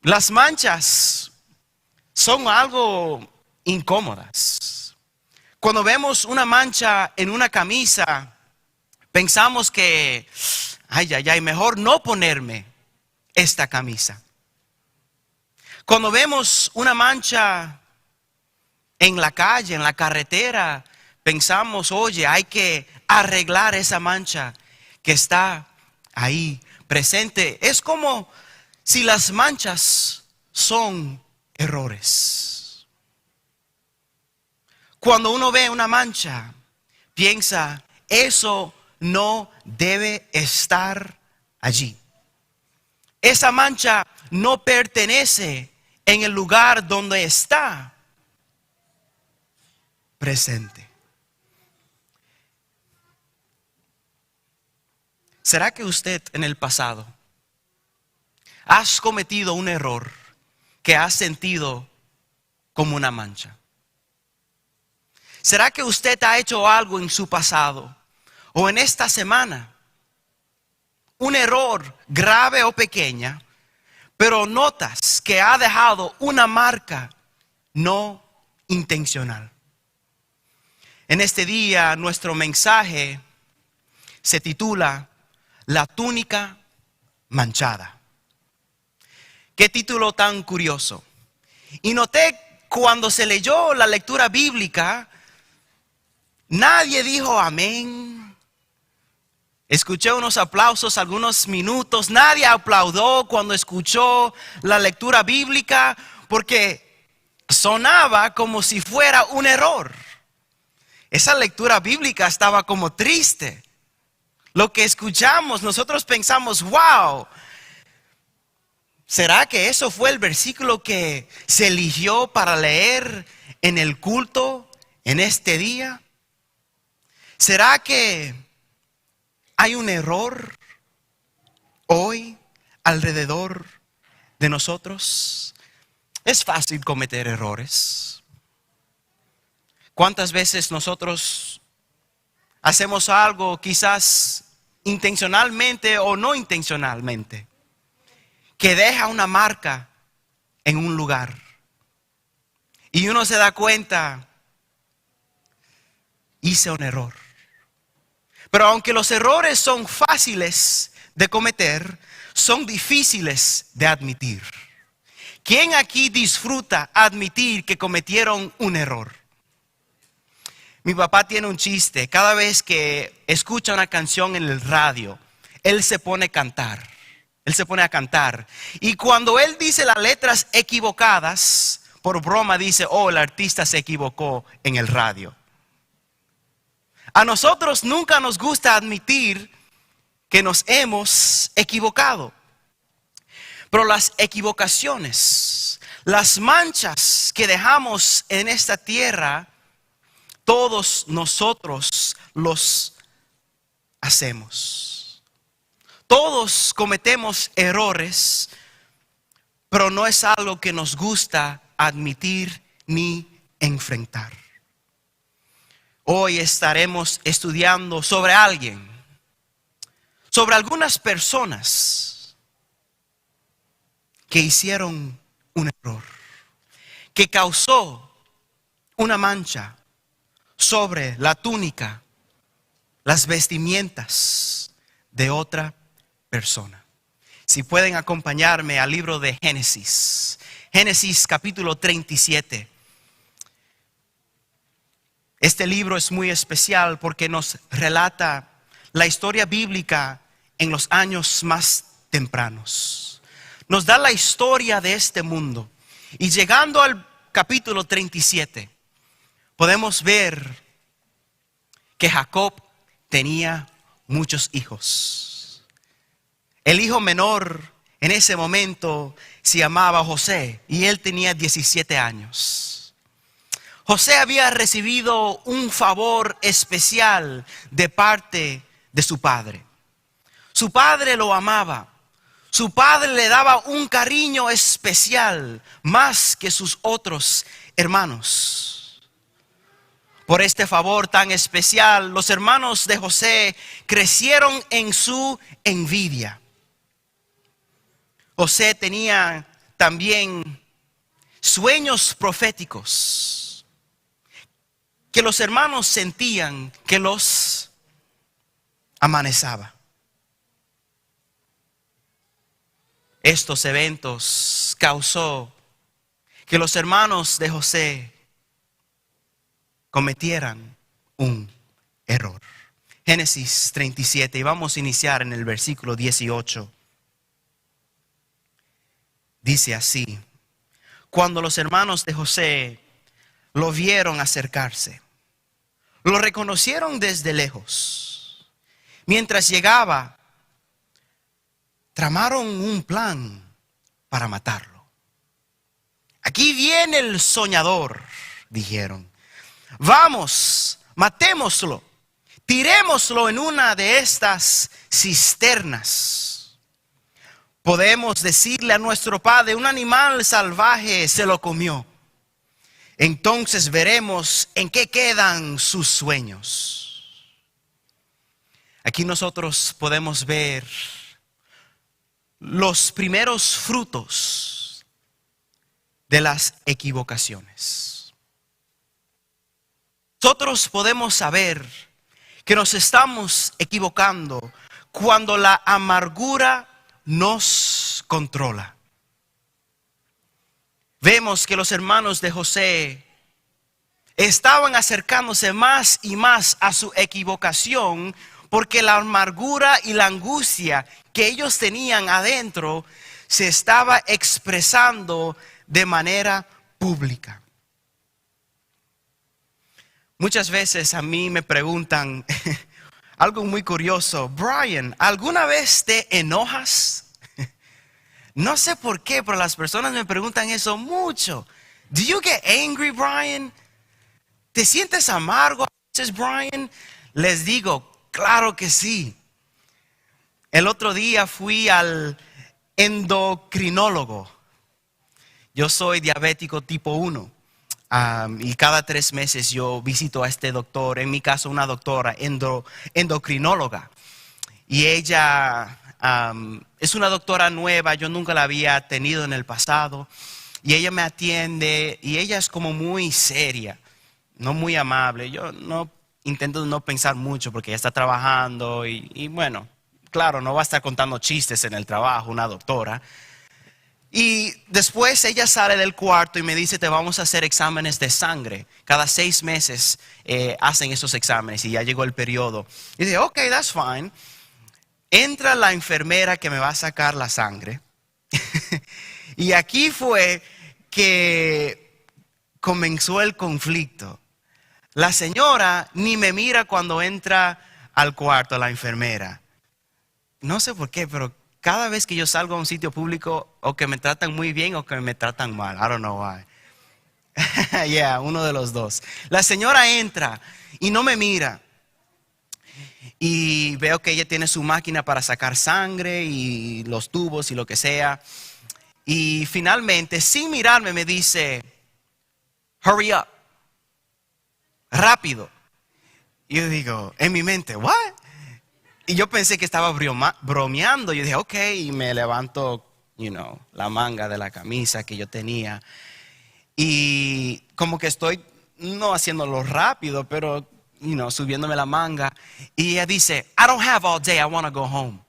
Las manchas son algo incómodas. Cuando vemos una mancha en una camisa, pensamos que, mejor no ponerme esta camisa. Cuando vemos una mancha en la calle, en la carretera, pensamos, oye, hay que arreglar esa mancha que está ahí presente. Es como si las manchas son errores. Cuando uno ve una mancha, piensa, eso no debe estar allí. Esa mancha no pertenece en el lugar donde está presente. ¿Será que usted en el pasado has cometido un error que has sentido como una mancha? ¿Será que usted ha hecho algo en su pasado o en esta semana? Un error grave o pequeña, pero notas que ha dejado una marca no intencional. En este día nuestro mensaje se titula La túnica manchada. Qué título tan curioso. Y noté cuando se leyó la lectura bíblica, nadie dijo amén. Escuché unos aplausos, algunos minutos. Nadie aplaudió cuando escuchó la lectura bíblica porque sonaba como si fuera un error. Esa lectura bíblica estaba como triste. Lo que escuchamos, nosotros pensamos, wow, ¿será que eso fue el versículo que se eligió para leer en el culto en este día? ¿Será que hay un error hoy alrededor de nosotros? Es fácil cometer errores. ¿Cuántas veces nosotros hacemos algo quizás intencionalmente o no intencionalmente que deja una marca en un lugar? Y uno se da cuenta, hice un error. Pero aunque los errores son fáciles de cometer, son difíciles de admitir. ¿Quién aquí disfruta admitir que cometieron un error? Mi papá tiene un chiste. Cada vez que escucha una canción en el radio, él se pone a cantar. Él se pone a cantar. Y cuando él dice las letras equivocadas, por broma dice, oh, el artista se equivocó en el radio. A nosotros nunca nos gusta admitir que nos hemos equivocado. Pero las equivocaciones, las manchas que dejamos en esta tierra, todos nosotros los hacemos. Todos cometemos errores, pero no es algo que nos gusta admitir ni enfrentar. Hoy estaremos estudiando sobre alguien, sobre algunas personas que hicieron un error, que causó una mancha sobre la túnica, las vestimentas de otra persona. Si pueden acompañarme al libro de Génesis, Génesis capítulo 37. Este libro es muy especial porque nos relata la historia bíblica en los años más tempranos. Nos da la historia de este mundo. Y llegando al capítulo 37, podemos ver que Jacob tenía muchos hijos. El hijo menor en ese momento se llamaba José y él tenía 17 años. José había recibido un favor especial de parte de su padre. Su padre lo amaba. Su padre le daba un cariño especial más que sus otros hermanos. Por este favor tan especial, los hermanos de José crecieron en su envidia. José tenía también sueños proféticos que los hermanos sentían que los amenazaba. Estos eventos causó que los hermanos de José cometieran un error. Génesis 37, y vamos a iniciar en el versículo 18. Dice así: cuando los hermanos de José lo vieron acercarse, lo reconocieron desde lejos. Mientras llegaba, tramaron un plan para matarlo. Aquí viene el soñador, dijeron. Vamos, matémoslo, tirémoslo en una de estas cisternas. Podemos decirle a nuestro padre: un animal salvaje se lo comió. Entonces veremos en qué quedan sus sueños. Aquí nosotros podemos ver los primeros frutos de las equivocaciones. Nosotros podemos saber que nos estamos equivocando cuando la amargura nos controla. Vemos que los hermanos de José estaban acercándose más y más a su equivocación, porque la amargura y la angustia que ellos tenían adentro se estaba expresando de manera pública. Muchas veces a mí me preguntan algo muy curioso: Brian, ¿alguna vez te enojas? No sé por qué, pero las personas me preguntan eso mucho. Do you get angry, Brian? ¿Te sientes amargo a veces, Brian? Les digo, claro que sí. El otro día fui al endocrinólogo. Yo soy diabético tipo 1. Y cada 3 meses yo visito a este doctor, en mi caso una doctora endocrinóloga. Y ella es una doctora nueva, yo nunca la había tenido en el pasado. Y ella me atiende y ella es como muy seria, no muy amable. Yo intento no pensar mucho porque ella está trabajando y bueno, claro, no va a estar contando chistes en el trabajo, una doctora. Y después ella sale del cuarto y me dice: te vamos a hacer exámenes de sangre. Cada 6 meses hacen esos exámenes y ya llegó el periodo. Y dije, ok, that's fine. Entra la enfermera que me va a sacar la sangre. Y aquí fue que comenzó el conflicto. La señora ni me mira cuando entra al cuarto, la enfermera. No sé por qué, pero cada vez que yo salgo a un sitio público, o que me tratan muy bien o que me tratan mal. I don't know why. Yeah, uno de los dos. La señora entra y no me mira. Y veo que ella tiene su máquina para sacar sangre y los tubos y lo que sea. Y finalmente, sin mirarme, me dice: hurry up. Rápido. Y yo digo, en mi mente, what? Y yo pensé que estaba bromeando. Yo dije, ok, y me levanto, la manga de la camisa que yo tenía. Y como que estoy, no haciéndolo rápido, pero, subiéndome la manga. Y ella dice: I don't have all day, I want to go home.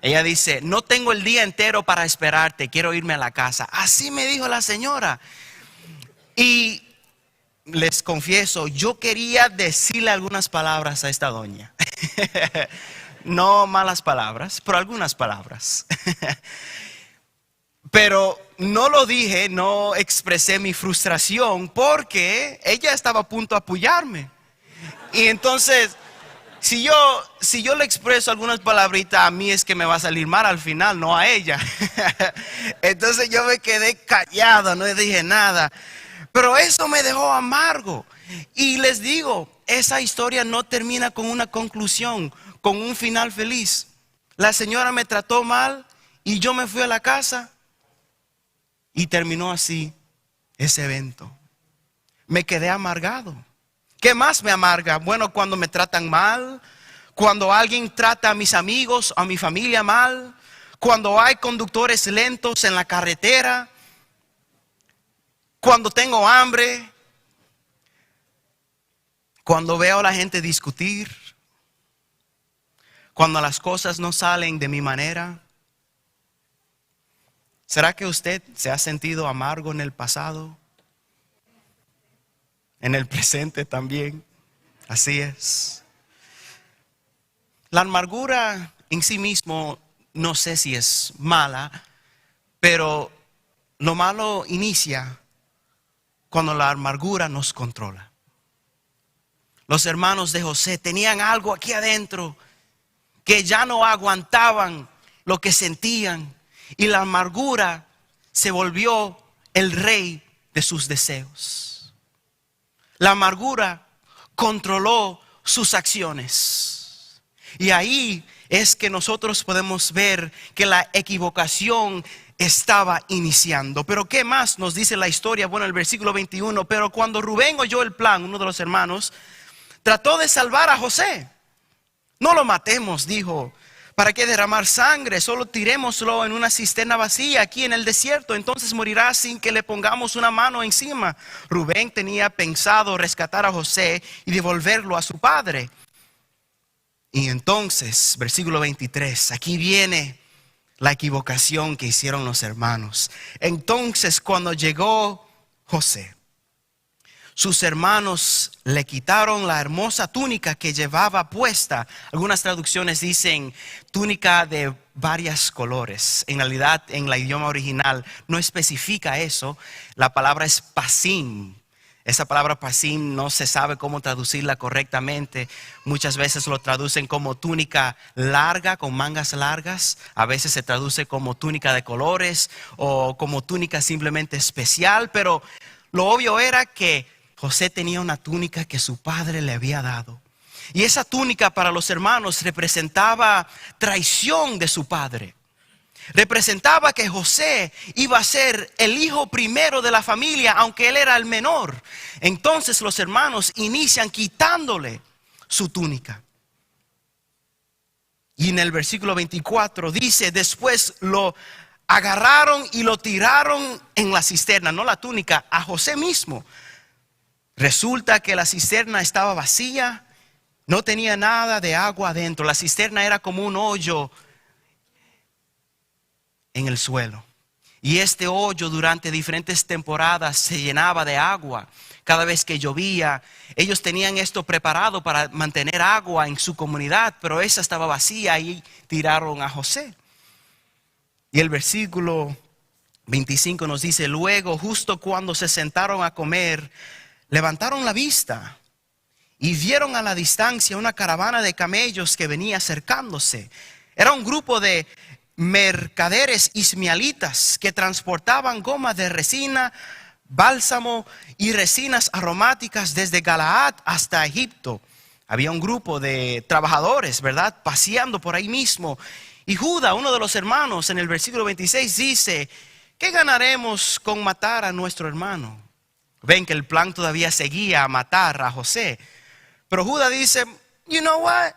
Ella dice: no tengo el día entero para esperarte, quiero irme a la casa. Así me dijo la señora. Y les confieso, yo quería decirle algunas palabras a esta doña. No malas palabras, pero algunas palabras. Pero no lo dije, no expresé mi frustración, porque ella estaba a punto de apoyarme. Y entonces, si yo le expreso algunas palabritas, a mí es que me va a salir mal al final, no a ella. Entonces yo me quedé callado, no dije nada. Pero eso me dejó amargo. Y les digo, esa historia no termina con una conclusión, con un final feliz. La señora me trató mal y yo me fui a la casa. Y terminó así ese evento. Me quedé amargado. ¿Qué más me amarga? Bueno, cuando me tratan mal, cuando alguien trata a mis amigos, a mi familia mal, cuando hay conductores lentos en la carretera, cuando tengo hambre, cuando veo a la gente discutir, cuando las cosas no salen de mi manera. ¿Será que usted se ha sentido amargo en el pasado? En el presente también. Así es. La amargura en sí mismo no sé si es mala, pero lo malo inicia cuando la amargura nos controla. Los hermanos de José tenían algo aquí adentro que ya no aguantaban lo que sentían, y la amargura se volvió el rey de sus deseos. La amargura controló sus acciones. Y ahí es que nosotros podemos ver que la equivocación estaba iniciando. Pero ¿qué más nos dice la historia? Bueno, el versículo 21. Pero cuando Rubén oyó el plan, uno de los hermanos, trató de salvar a José. No lo matemos, dijo. ¿Para qué derramar sangre? Solo tirémoslo en una cisterna vacía aquí en el desierto. Entonces morirá sin que le pongamos una mano encima. Rubén tenía pensado rescatar a José y devolverlo a su padre. Y entonces, versículo 23, aquí viene la equivocación que hicieron los hermanos. Entonces, cuando llegó José, sus hermanos le quitaron la hermosa túnica que llevaba puesta. Algunas traducciones dicen túnica de varios colores. En realidad, en el idioma original no especifica eso. La palabra es pasim. Esa palabra pasim no se sabe cómo traducirla correctamente. Muchas veces lo traducen como túnica larga, con mangas largas. A veces se traduce como túnica de colores o como túnica simplemente especial. Pero lo obvio era que José tenía una túnica que su padre le había dado. Y esa túnica para los hermanos representaba traición de su padre. Representaba que José iba a ser el hijo primero de la familia, aunque él era el menor. Entonces los hermanos inician quitándole su túnica. Y en el versículo 24 dice, después lo agarraron y lo tiraron en la cisterna, no la túnica, a José mismo. Resulta que la cisterna estaba vacía, no tenía nada de agua adentro. La cisterna era como un hoyo en el suelo. Y este hoyo durante diferentes temporadas se llenaba de agua. Cada vez que llovía, ellos tenían esto preparado para mantener agua en su comunidad, pero esa estaba vacía y tiraron a José. Y el versículo 25 nos dice, luego, justo cuando se sentaron a comer, levantaron la vista y vieron a la distancia una caravana de camellos que venía acercándose. Era un grupo de mercaderes ismaelitas que transportaban goma de resina, bálsamo y resinas aromáticas desde Galaad hasta Egipto. Había un grupo de trabajadores, ¿verdad?, paseando por ahí mismo. Y Judá, uno de los hermanos, en el versículo 26 dice, ¿qué ganaremos con matar a nuestro hermano? Ven que el plan todavía seguía a matar a José. Pero Judá dice, you know what?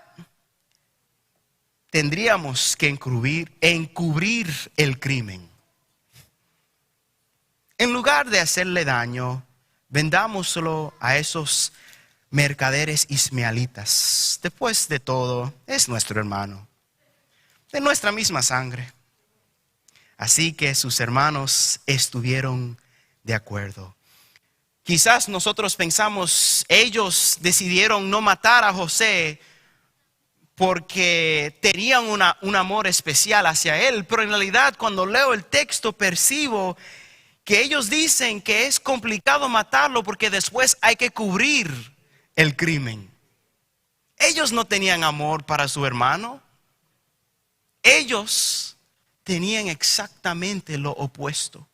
Tendríamos que encubrir el crimen. En lugar de hacerle daño, vendámoslo a esos mercaderes ismaelitas. Después de todo, es nuestro hermano, de nuestra misma sangre. Así que sus hermanos estuvieron de acuerdo. Quizás nosotros pensamos, ellos decidieron no matar a José porque tenían un amor especial hacia él. Pero en realidad, cuando leo el texto, percibo que ellos dicen que es complicado matarlo porque después hay que cubrir el crimen. Ellos no tenían amor para su hermano. Ellos tenían exactamente lo opuesto.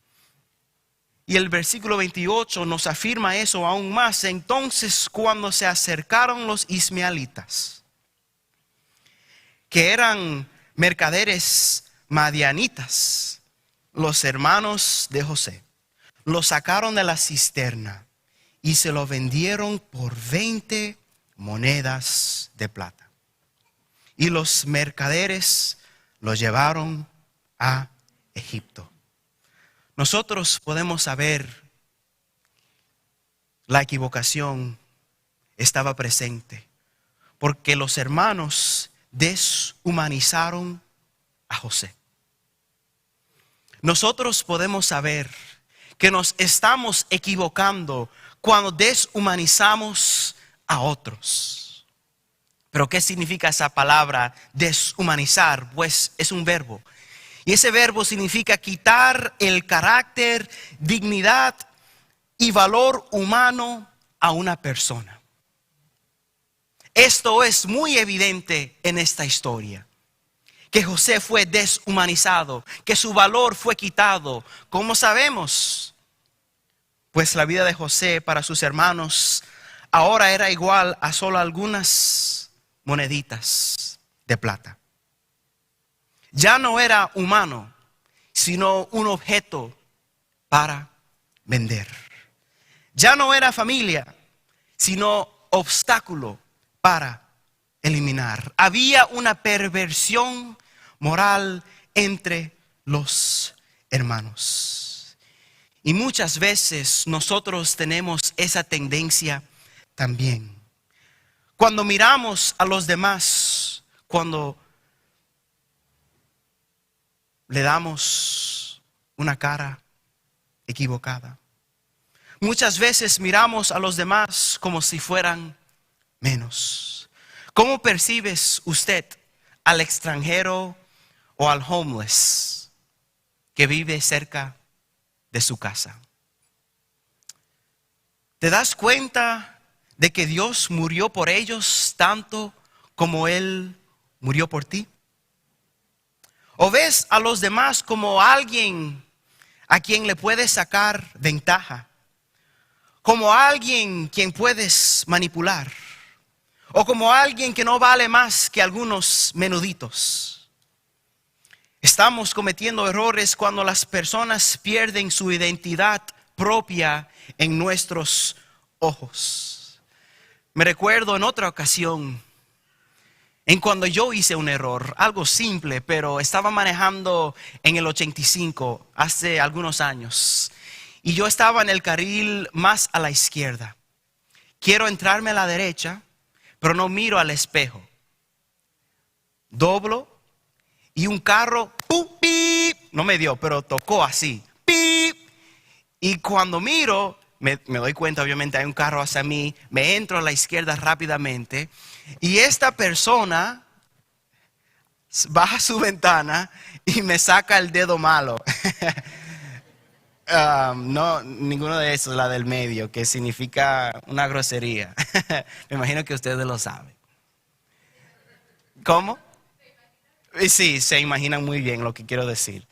Y el versículo 28 nos afirma eso aún más. Entonces, cuando se acercaron los ismaelitas, que eran mercaderes madianitas, los hermanos de José, lo sacaron de la cisterna y se lo vendieron por 20 monedas de plata. Y los mercaderes lo llevaron a Egipto. Nosotros podemos saber la equivocación estaba presente porque los hermanos deshumanizaron a José. Nosotros podemos saber que nos estamos equivocando cuando deshumanizamos a otros. Pero ¿qué significa esa palabra deshumanizar? Pues es un verbo. Y ese verbo significa quitar el carácter, dignidad y valor humano a una persona. Esto es muy evidente en esta historia. Que José fue deshumanizado, que su valor fue quitado. ¿Cómo sabemos? Pues la vida de José para sus hermanos ahora era igual a solo algunas moneditas de plata. Ya no era humano, sino un objeto para vender. Ya no era familia, sino obstáculo para eliminar. Había una perversión moral entre los hermanos. Y muchas veces nosotros tenemos esa tendencia también. Cuando miramos a los demás, cuando le damos una cara equivocada. Muchas veces miramos a los demás como si fueran menos. ¿Cómo percibes usted al extranjero o al homeless que vive cerca de su casa? ¿Te das cuenta de que Dios murió por ellos tanto como Él murió por ti? ¿O ves a los demás como alguien a quien le puedes sacar ventaja? Como alguien quien puedes manipular. O como alguien que no vale más que algunos menuditos. Estamos cometiendo errores cuando las personas pierden su identidad propia en nuestros ojos. Me recuerdo en otra ocasión, en cuando yo hice un error, algo simple, pero estaba manejando en el 85, hace algunos años. Y yo estaba en el carril más a la izquierda. Quiero entrarme a la derecha, pero no miro al espejo. Doblo y un carro, ¡pum! ¡Pip! No me dio, pero tocó así. ¡Pip! Y cuando miro, me doy cuenta, obviamente hay un carro hacia mí, me entro a la izquierda rápidamente. Y esta persona baja su ventana y me saca el dedo malo. No, ninguno de esos, la del medio, que significa una grosería. Me imagino que ustedes lo saben. ¿Cómo? Sí, se imaginan muy bien lo que quiero decir.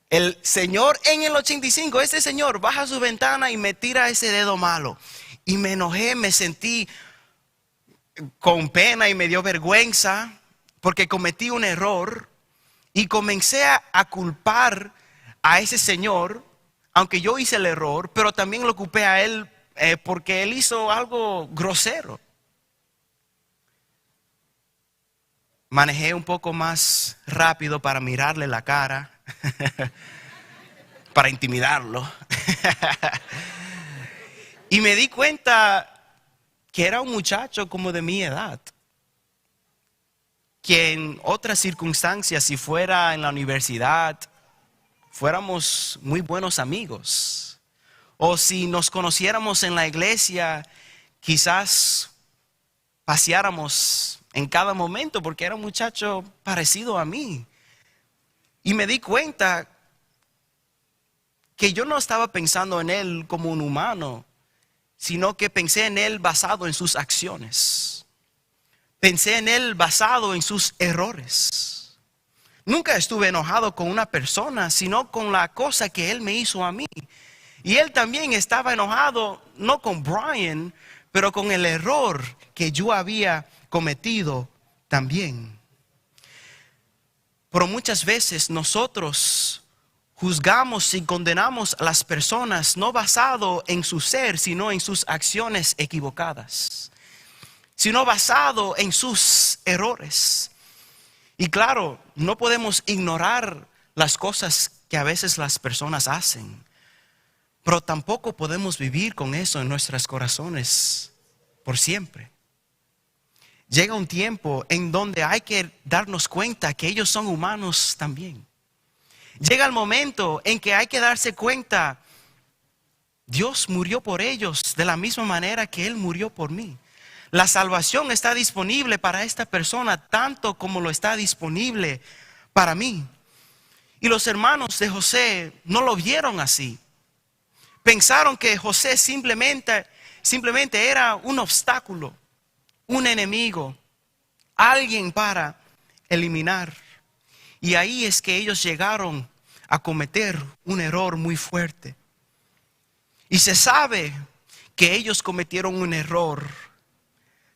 El señor en el 85, este señor baja su ventana y me tira ese dedo malo. Y me enojé, me sentí con pena y me dio vergüenza porque cometí un error y comencé a culpar a ese señor, aunque yo hice el error, pero también lo culpé a él porque él hizo algo grosero. Manejé un poco más rápido para mirarle la cara, para intimidarlo. Y me di cuenta que era un muchacho como de mi edad, que en otras circunstancias, si fuera en la universidad, fuéramos muy buenos amigos. O si nos conociéramos en la iglesia, quizás paseáramos en cada momento, porque era un muchacho parecido a mí. Y me di cuenta que yo no estaba pensando en él como un humano, sino que pensé en él basado en sus acciones. Pensé en él basado en sus errores. Nunca estuve enojado con una persona, sino con la cosa que él me hizo a mí. Y él también estaba enojado, no con Brian, pero con el error que yo había cometido también. Pero muchas veces nosotros juzgamos y condenamos a las personas no basado en su ser, sino en sus acciones equivocadas, sino basado en sus errores. Y claro, no podemos ignorar las cosas que a veces las personas hacen, pero tampoco podemos vivir con eso en nuestros corazones por siempre. Llega un tiempo en donde hay que darnos cuenta que ellos son humanos también. Llega el momento en que hay que darse cuenta, Dios murió por ellos de la misma manera que Él murió por mí. La salvación está disponible para esta persona tanto como lo está disponible para mí. Y los hermanos de José no lo vieron así. Pensaron que José simplemente era un obstáculo, un enemigo, alguien para eliminar. Y ahí es que ellos llegaron a cometer un error muy fuerte. Y se sabe que ellos cometieron un error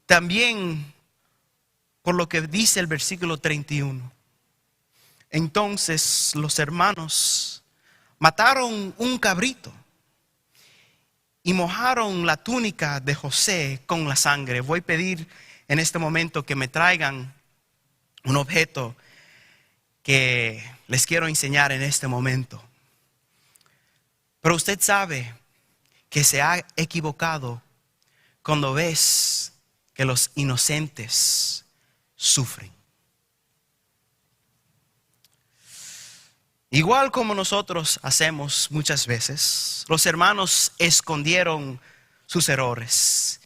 también por lo que dice el versículo 31. Entonces los hermanos mataron un cabrito y mojaron la túnica de José con la sangre. Voy a pedir en este momento que me traigan un objeto que les quiero enseñar en este momento. Pero usted sabe que se ha equivocado cuando ves que los inocentes sufren. Igual como nosotros hacemos muchas veces, los hermanos escondieron sus errores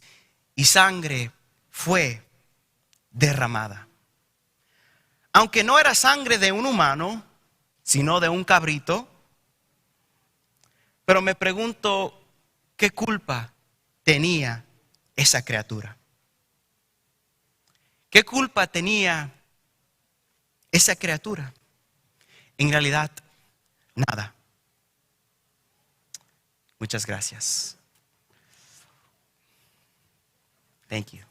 y sangre fue derramada. Aunque no era sangre de un humano, sino de un cabrito, pero me pregunto, ¿qué culpa tenía esa criatura? ¿Qué culpa tenía esa criatura? En realidad, nada. Muchas gracias. Thank you.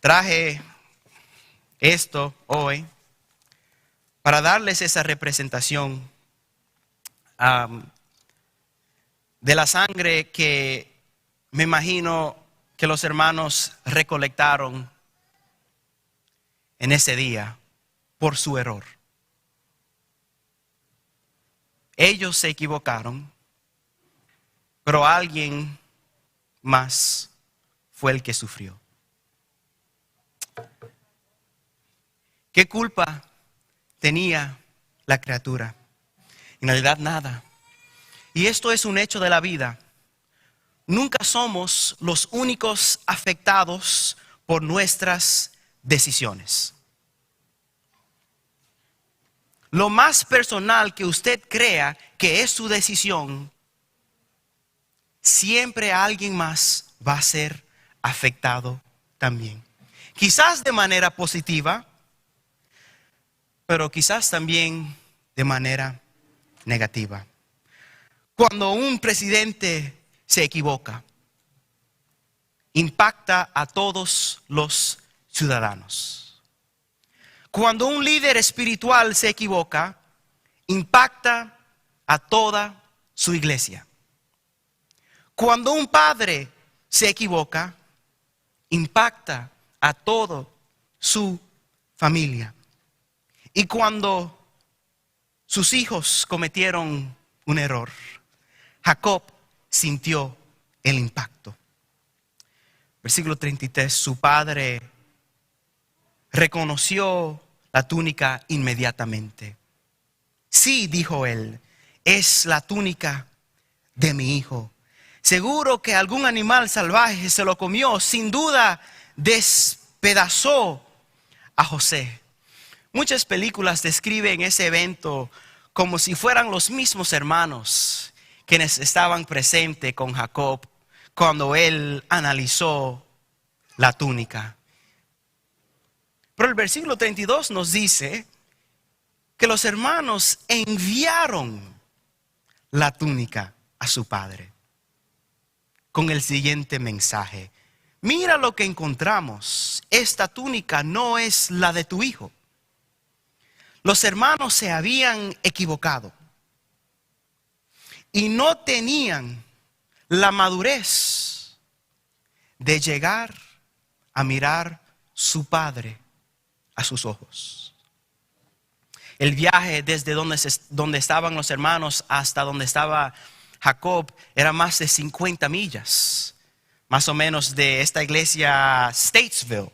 Traje esto hoy para darles esa representación de la sangre que me imagino que los hermanos recolectaron en ese día por su error. Ellos se equivocaron, pero alguien más fue el que sufrió. ¿Qué culpa tenía la criatura? En realidad nada. Y esto es un hecho de la vida. Nunca somos los únicos afectados por nuestras decisiones. Lo más personal que usted crea que es su decisión, siempre alguien más va a ser afectado también. Quizás de manera positiva, pero quizás también de manera negativa. Cuando un presidente se equivoca, impacta a todos los ciudadanos. Cuando un líder espiritual se equivoca, impacta a toda su iglesia. Cuando un padre se equivoca, impacta a toda su familia. Y cuando sus hijos cometieron un error, Jacob sintió el impacto. Versículo 33, su padre reconoció la túnica inmediatamente. Sí, dijo él, es la túnica de mi hijo. Seguro que algún animal salvaje se lo comió. Sin duda despedazó a José. Muchas películas describen ese evento como si fueran los mismos hermanos quienes estaban presentes con Jacob cuando él analizó la túnica. Pero el versículo 32 nos dice que los hermanos enviaron la túnica a su padre con el siguiente mensaje: mira lo que encontramos, esta túnica no es la de tu hijo. Los hermanos se habían equivocado y no tenían la madurez de llegar a mirar su padre a sus ojos. El viaje desde donde estaban los hermanos hasta donde estaba Jacob era más de 50 millas, más o menos de esta iglesia Statesville.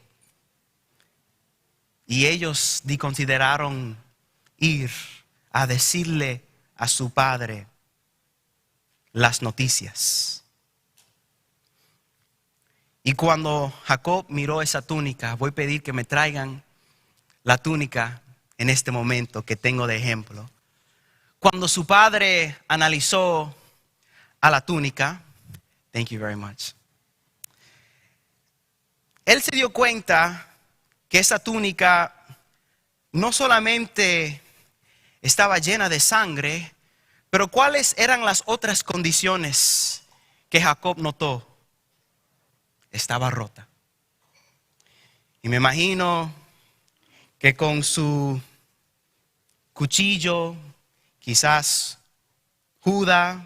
Y ellos consideraron ir a decirle a su padre las noticias. Y cuando Jacob miró esa túnica, voy a pedir que me traigan la túnica en este momento que tengo de ejemplo. Cuando su padre analizó a la túnica, thank you very much, él se dio cuenta que esa túnica no solamente estaba llena de sangre, pero ¿cuáles eran las otras condiciones que Jacob notó? Estaba rota. Y me imagino que con su cuchillo, quizás Judas,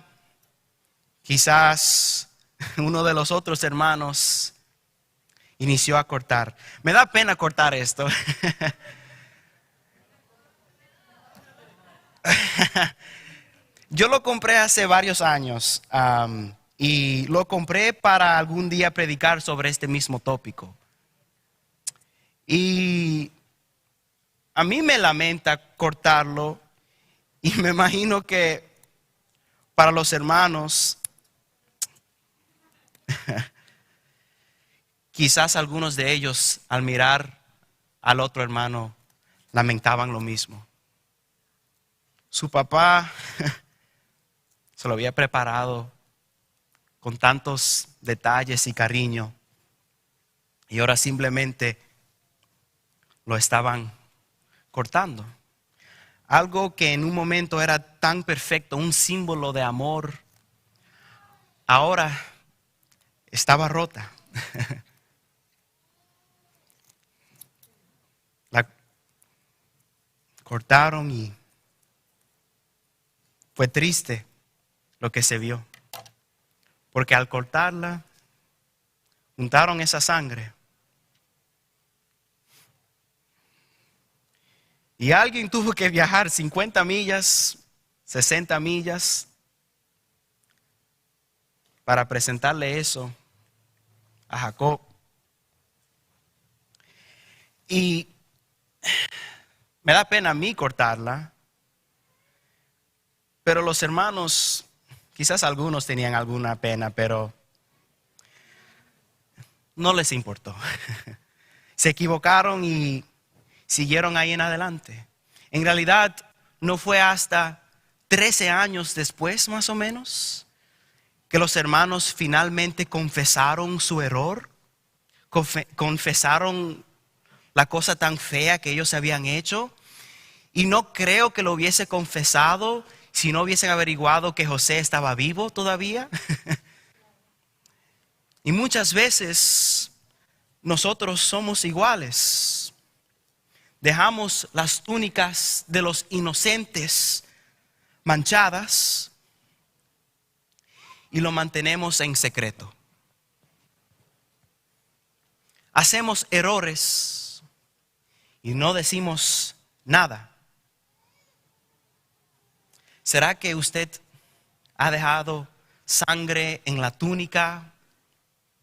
quizás uno de los otros hermanos, inició a cortar. Me da pena cortar esto. Yo lo compré hace varios años y lo compré para algún día predicar sobre este mismo tópico. Y a mí me lamenta cortarlo y me imagino que para los hermanos, quizás algunos de ellos al mirar al otro hermano lamentaban lo mismo. Su papá se lo había preparado con tantos detalles y cariño y ahora simplemente lo estaban cortando. Algo que en un momento era tan perfecto, un símbolo de amor, ahora estaba rota. La cortaron y fue triste lo que se vio. Porque al cortarla, juntaron esa sangre. Y alguien tuvo que viajar 50 millas, 60 millas, para presentarle eso a Jacob. Y me da pena a mí cortarla, pero los hermanos, quizás algunos tenían alguna pena, pero no les importó. Se equivocaron y siguieron ahí en adelante. En realidad, no fue hasta 13 años después, más o menos, que los hermanos finalmente confesaron su error, confesaron la cosa tan fea que ellos habían hecho. Y no creo que lo hubiese confesado si no hubiesen averiguado que José estaba vivo todavía. Y muchas veces nosotros somos iguales. Dejamos las túnicas de los inocentes manchadas y lo mantenemos en secreto. Hacemos errores y no decimos nada. ¿Será que usted ha dejado sangre en la túnica,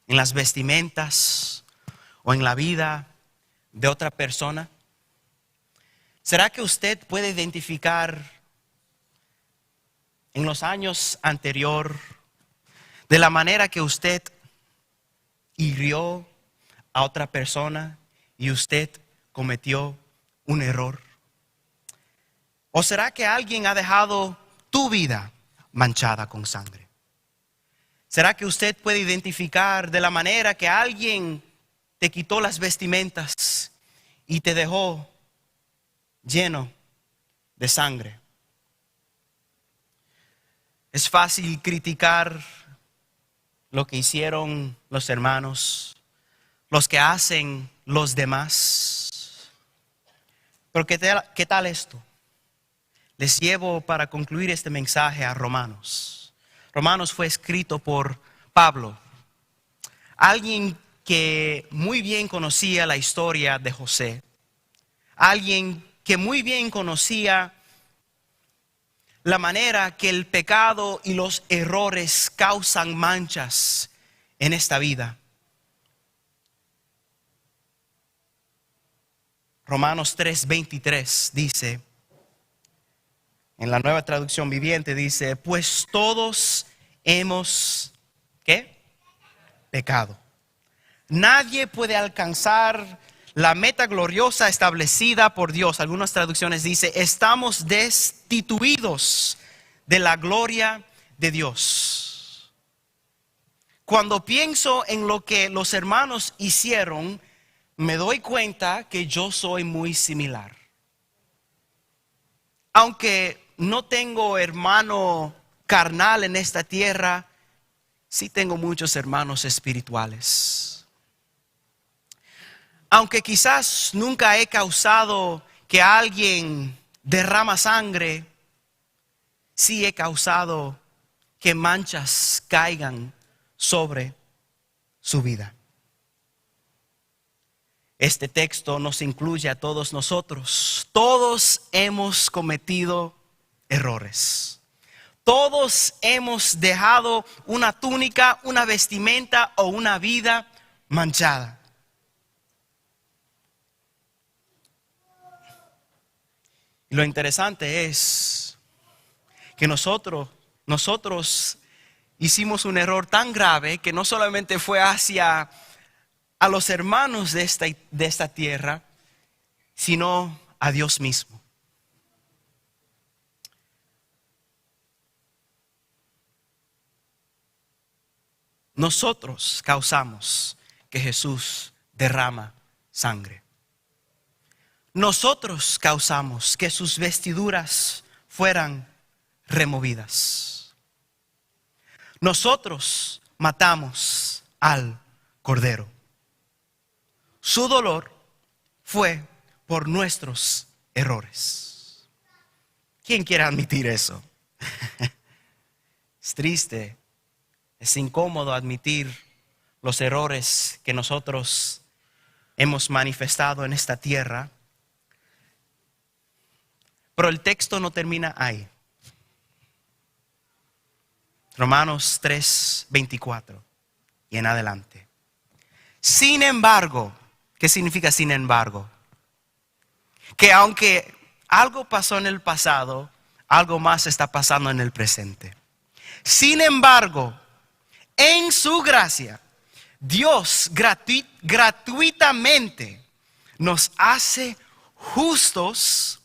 en las vestimentas o en la vida de otra persona? ¿Será que usted puede identificar en los años anteriores de la manera que usted hirió a otra persona y usted cometió un error? ¿O será que alguien ha dejado tu vida manchada con sangre? ¿Será que usted puede identificar de la manera que alguien te quitó las vestimentas y te dejó lleno de sangre? Es fácil criticar lo que hicieron los hermanos, los que hacen los demás. Pero ¿qué tal esto? Les llevo para concluir este mensaje a Romanos. Romanos fue escrito por Pablo, alguien que muy bien conocía la historia de José, alguien que muy bien conocía la manera que el pecado y los errores causan manchas en esta vida. Romanos 3:23 dice, en la Nueva Traducción Viviente dice, pues todos hemos, ¿qué? Pecado. Nadie puede alcanzar la meta gloriosa establecida por Dios. Algunas traducciones dicen, estamos destituidos de la gloria de Dios. Cuando pienso en lo que los hermanos hicieron, me doy cuenta que yo soy muy similar. Aunque no tengo hermano carnal en esta tierra, sí tengo muchos hermanos espirituales. Aunque quizás nunca he causado que alguien derrama sangre, sí he causado que manchas caigan sobre su vida. Este texto nos incluye a todos nosotros. Todos hemos cometido errores. Todos hemos dejado una túnica, una vestimenta o una vida manchada. Lo interesante es que nosotros hicimos un error tan grave que no solamente fue hacia a los hermanos de esta tierra, sino a Dios mismo. Nosotros causamos que Jesús derrama sangre. Nosotros causamos que sus vestiduras fueran removidas. Nosotros matamos al Cordero. Su dolor fue por nuestros errores. ¿Quién quiere admitir eso? Es triste, es incómodo admitir los errores que nosotros hemos manifestado en esta tierra. Pero el texto no termina ahí. Romanos 3:24 y en adelante. Sin embargo, ¿qué significa sin embargo? Que aunque algo pasó en el pasado, algo más está pasando en el presente. Sin embargo, en su gracia, Dios gratuitamente nos hace justos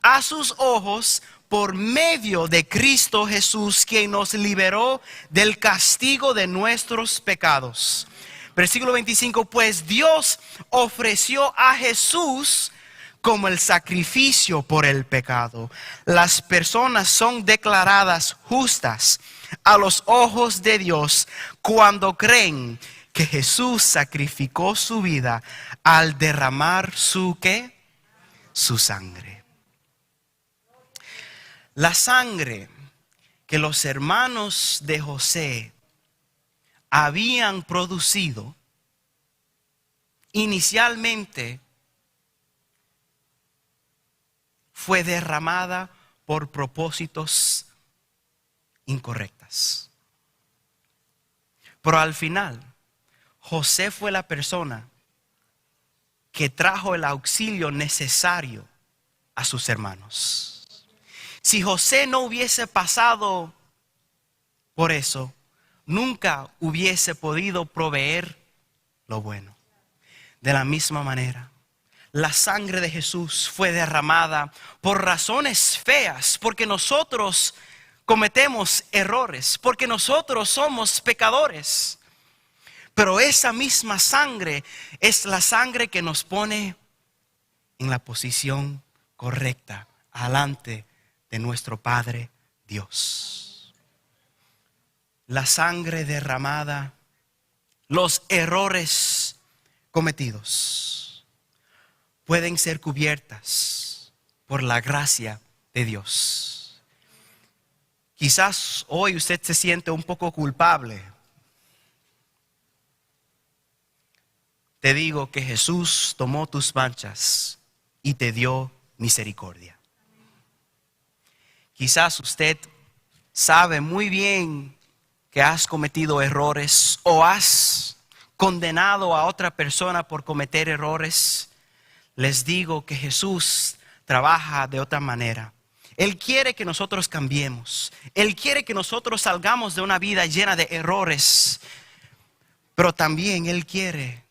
a sus ojos por medio de Cristo Jesús, quien nos liberó del castigo de nuestros pecados. Versículo 25, pues Dios ofreció a Jesús como el sacrificio por el pecado. Las personas son declaradas justas a los ojos de Dios cuando creen que Jesús sacrificó su vida al derramar su ¿qué? Su sangre. La sangre que los hermanos de José habían producido inicialmente fue derramada por propósitos incorrectas. Pero al final, José fue la persona que trajo el auxilio necesario a sus hermanos. Si José no hubiese pasado por eso, nunca hubiese podido proveer lo bueno. De la misma manera, la sangre de Jesús fue derramada por razones feas, porque nosotros cometemos errores, porque nosotros somos pecadores. Pero esa misma sangre es la sangre que nos pone en la posición correcta, alante de nuestro Padre Dios. La sangre derramada, los errores cometidos pueden ser cubiertas por la gracia de Dios. Quizás hoy usted se siente un poco culpable. Te digo que Jesús tomó tus manchas y te dio misericordia. Quizás usted sabe muy bien que has cometido errores o has condenado a otra persona por cometer errores. Les digo que Jesús trabaja de otra manera. Él quiere que nosotros cambiemos. Él quiere que nosotros salgamos de una vida llena de errores. Pero también Él quiere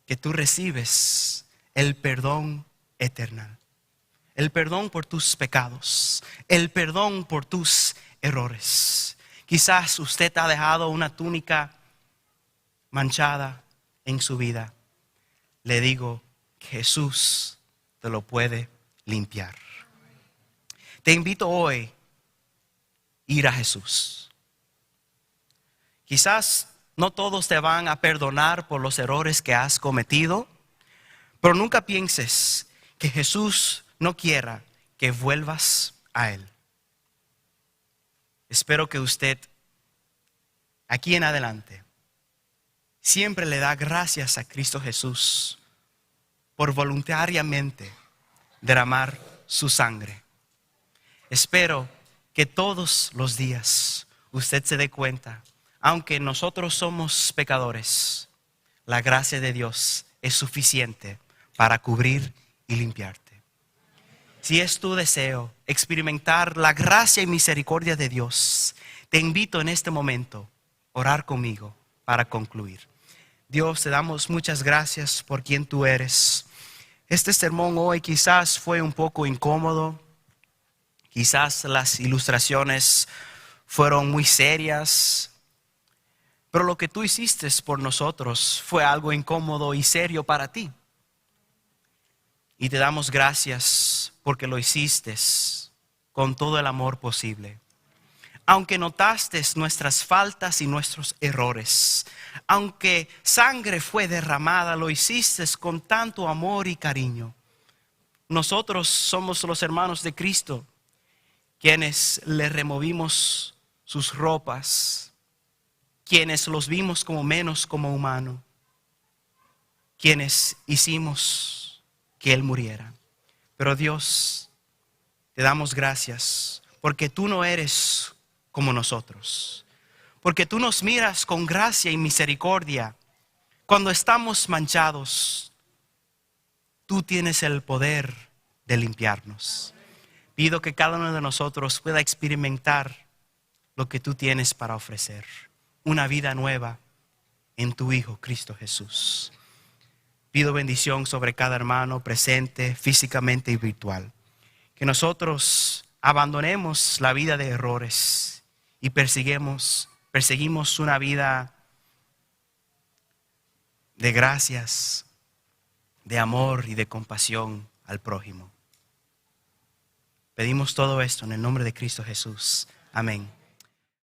que tú recibes el perdón eterno. El perdón por tus pecados. El perdón por tus errores. Quizás usted ha dejado una túnica manchada en su vida. Le digo que Jesús te lo puede limpiar. Te invito hoy a ir a Jesús. Quizás no todos te van a perdonar por los errores que has cometido, pero nunca pienses que Jesús no quiera que vuelvas a Él. Espero que usted, aquí en adelante, siempre le da gracias a Cristo Jesús por voluntariamente derramar su sangre. Espero que todos los días usted se dé cuenta, aunque nosotros somos pecadores, la gracia de Dios es suficiente para cubrir y limpiarte. Si es tu deseo experimentar la gracia y misericordia de Dios, te invito en este momento a orar conmigo para concluir. Dios, te damos muchas gracias por quien tú eres. Este sermón hoy quizás fue un poco incómodo. Quizás las ilustraciones fueron muy serias. Pero lo que tú hiciste por nosotros fue algo incómodo y serio para ti. Y te damos gracias porque lo hiciste con todo el amor posible. Aunque notaste nuestras faltas y nuestros errores, aunque sangre fue derramada, lo hiciste con tanto amor y cariño. Nosotros somos los hermanos de Cristo, quienes le removimos sus ropas, quienes los vimos como menos como humano, quienes hicimos que Él muriera. Pero Dios, te damos gracias porque tú no eres como nosotros, porque tú nos miras con gracia y misericordia. Cuando estamos manchados, tú tienes el poder de limpiarnos. Pido que cada uno de nosotros pueda experimentar lo que tú tienes para ofrecer. Una vida nueva en tu Hijo Cristo Jesús. Pido bendición sobre cada hermano presente físicamente y virtual. Que nosotros abandonemos la vida de errores y perseguimos una vida de gracias, de amor y de compasión al prójimo. Pedimos todo esto en el nombre de Cristo Jesús. Amén.